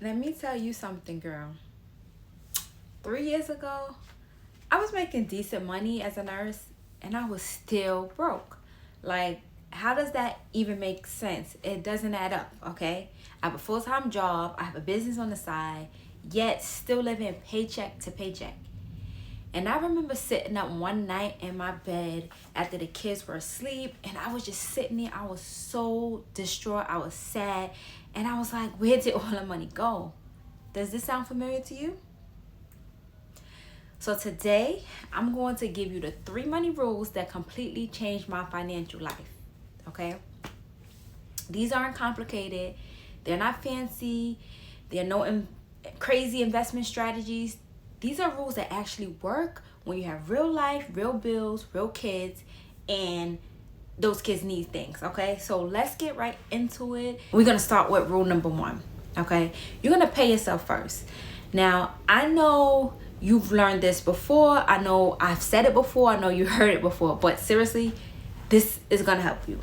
Let me tell you something, girl. 3 years ago, I was making decent money as a nurse and I was still broke. Like, how does that even make sense? It doesn't add up, okay? I have a full time job, I have a business on the side, yet still living paycheck to paycheck. And I remember sitting up one night in my bed after the kids were asleep, and I was just sitting there. I was so distraught, I was sad, and I was like, where did all the money go? Does this sound familiar to you? So today, I'm going to give you the 3 money rules that completely changed my financial life, okay? These aren't complicated. They're not fancy. They're no crazy investment strategies. These are rules that actually work when you have real life, real bills, real kids, and those kids need things, okay? So let's get right into it. We're gonna start with rule number 1, okay? You're gonna pay yourself first. Now, I know you've learned this before. I know I've said it before. I know you heard it before, but seriously, this is gonna help you.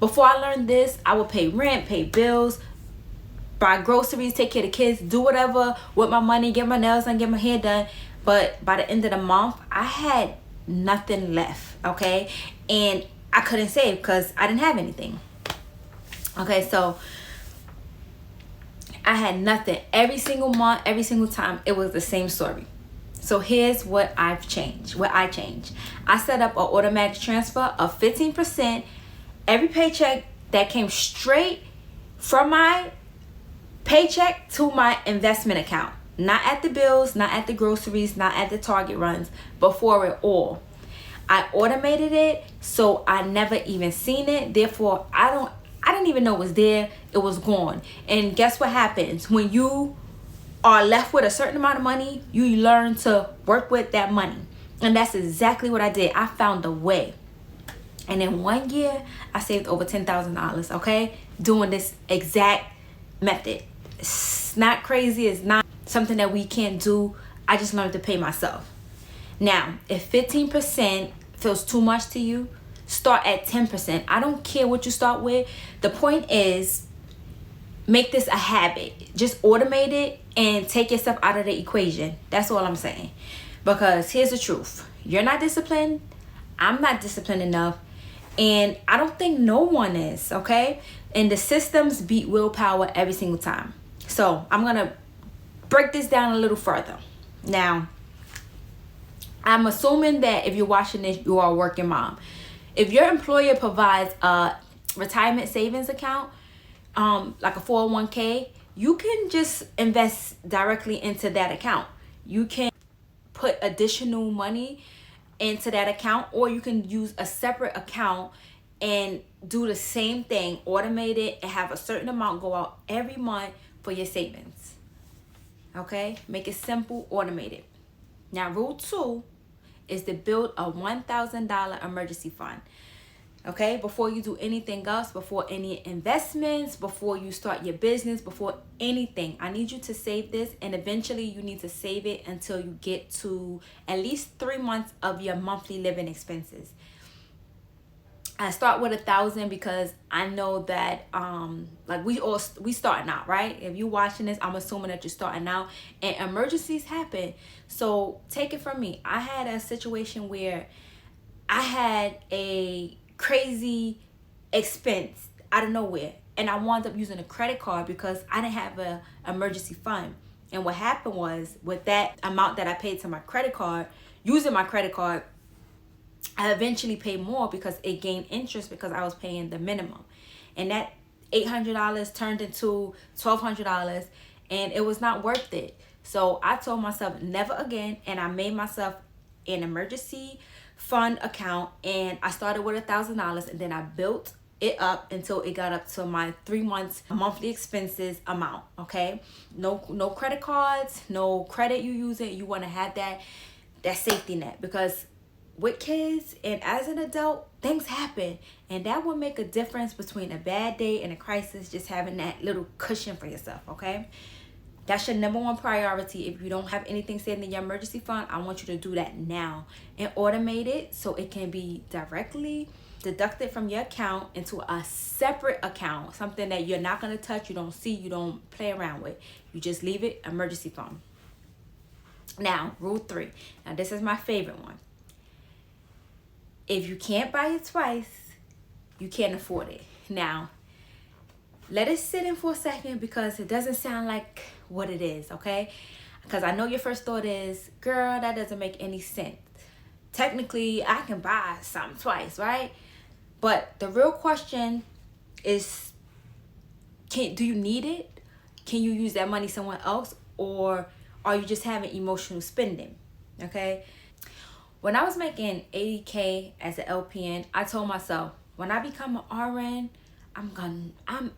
Before I learned this, I would pay rent, pay bills, buy groceries, take care of the kids, do whatever with my money, get my nails done, get my hair done. But by the end of the month, I had nothing left, okay? And I couldn't save because I didn't have anything. Okay, so I had nothing. Every single month, every single time, it was the same story. So here's what I changed. I set up an automatic transfer of 15% every paycheck that came straight from my paycheck to my investment account. Not at the bills, not at the groceries, not at the Target runs, before it all. I automated it, so I never even seen it. Therefore, I didn't even know it was there. It was gone. And guess what happens? When you are left with a certain amount of money, you learn to work with that money. And that's exactly what I did. I found a way. And in 1 year, I saved over $10,000, okay? Doing this exact method. It's not crazy. It's not something that we can't do. I just learned to pay myself. Now, if 15% feels too much to you, start at 10%. I don't care what you start with. The point is, make this a habit. Just automate it and take yourself out of the equation. That's all I'm saying. Because here's the truth. You're not disciplined. I'm not disciplined enough. And I don't think no one is, okay? And the systems beat willpower every single time. So I'm going to break this down a little further. Now, I'm assuming that if you're watching this, you are a working mom. If your employer provides a retirement savings account, like a 401k, you can just invest directly into that account. You can put additional money into that account, or you can use a separate account and do the same thing, automate it, and have a certain amount go out every month for your savings. Okay? Make it simple, automate it. Now, rule 2 is to build a $1,000 emergency fund. Okay, before you do anything else, before any investments, before you start your business, before anything, I need you to save this, and eventually you need to save it until you get to at least 3 months of your monthly living expenses. I start with 1,000 because I know that like we starting out, right? If you're watching this, I'm assuming that you're starting out and emergencies happen. So take it from me. I had a situation where I had a crazy expense out of nowhere, and I wound up using a credit card because I didn't have an emergency fund. And what happened was, with that amount that I paid to my credit card, using my credit card, I eventually paid more because it gained interest because I was paying the minimum. And that $800 turned into $1,200, and it was not worth it. So I told myself never again, and I made myself an emergency fund account, and I started with $1,000, and then I built it up until it got up to my 3 months monthly expenses amount. Okay, no credit cards, no credit you using. You want to have that safety net, because with kids and as an adult, things happen, and that will make a difference between a bad day and a crisis. Just having that little cushion for yourself. Okay, that's your number 1 priority. If you don't have anything saved in your emergency fund, I want you to do that now and automate it so it can be directly deduct it from your account into a separate account, something that you're not going to touch, you don't see, you don't play around with. You just leave it emergency fund. Now, rule 3. Now, this is my favorite one. If you can't buy it twice, you can't afford it. Now, let it sit in for a second because it doesn't sound like what it is, okay? Because I know your first thought is, girl, that doesn't make any sense. Technically, I can buy something twice, right? But the real question is, do you need it? Can you use that money somewhere else? Or are you just having emotional spending, okay? When I was making 80K as an LPN, I told myself, when I become an RN,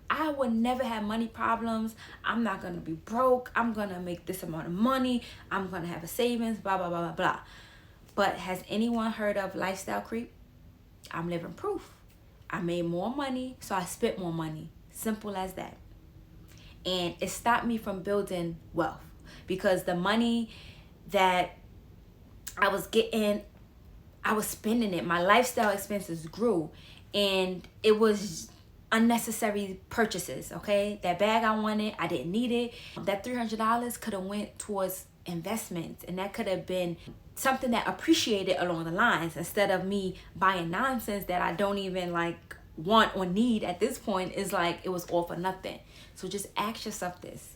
I will never have money problems. I'm not gonna be broke. I'm gonna make this amount of money. I'm gonna have a savings, blah, blah, blah, blah, blah. But has anyone heard of lifestyle creep? I'm living proof. I made more money, so I spent more money. Simple as that. And it stopped me from building wealth because the money that I was getting, I was spending it. My lifestyle expenses grew, and it was unnecessary purchases, okay? That bag I wanted, I didn't need it. That $300 could have went towards investments, and that could have been something that appreciated along the lines instead of me buying nonsense that I don't even like want or need at this point. Is like it was all for nothing. So just ask yourself this: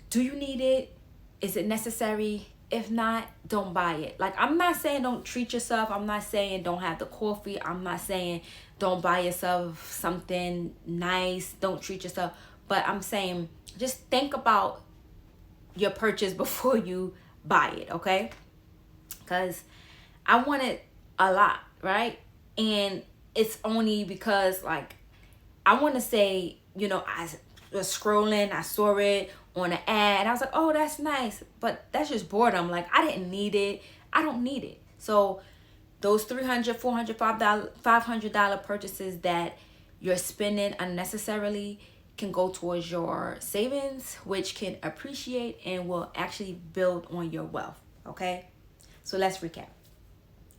do you need it? Is it necessary? If not, don't buy it. Like, I'm not saying don't treat yourself. I'm not saying don't have the coffee. I'm not saying don't buy yourself something nice. Don't treat yourself. But I'm saying just think about your purchase before you buy it, okay? Because I wanted a lot, right? And it's only because, like, I want to say, you know, I was scrolling, I saw it on an ad, and I was like, oh, that's nice. But that's just boredom. Like, I didn't need it. I don't need it. So those $300, $400, $500 purchases that you're spending unnecessarily can go towards your savings, which can appreciate and will actually build on your wealth, okay? So let's recap.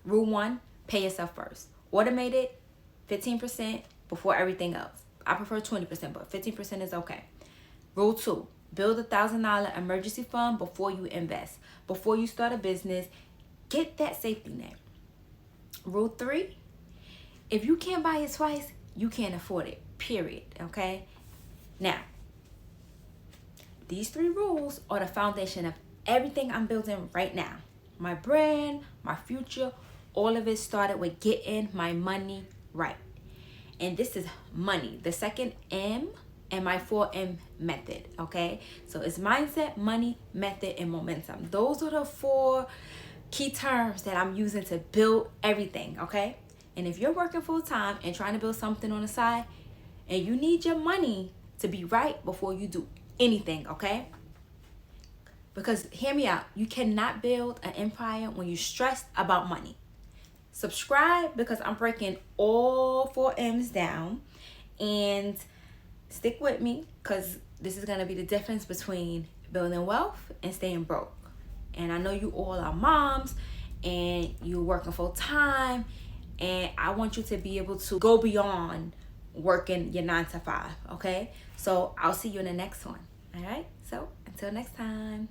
Rule 1, pay yourself first. Automate it 15% before everything else. I prefer 20%, but 15% is okay. Rule 2, build $1,000 emergency fund before you invest. Before you start a business, get that safety net. Rule 3, if you can't buy it twice, you can't afford it, period, okay? Now, these 3 rules are the foundation of everything I'm building right now. My brand, my future, all of it started with getting my money right. And this is money, the second M, and my 4M method, okay? So it's mindset, money, method, and momentum. Those are the 4 key terms that I'm using to build everything, okay? And if you're working full time and trying to build something on the side, and you need your money to be right before you do anything, okay? Because hear me out, you cannot build an empire when you're stressed about money. Subscribe because I'm breaking all 4 M's down, and stick with me because this is going to be the difference between building wealth and staying broke. And I know you all are moms and you're working full time, and I want you to be able to go beyond working your 9 to 5, okay? So I'll see you in the next one. All right, so until next time.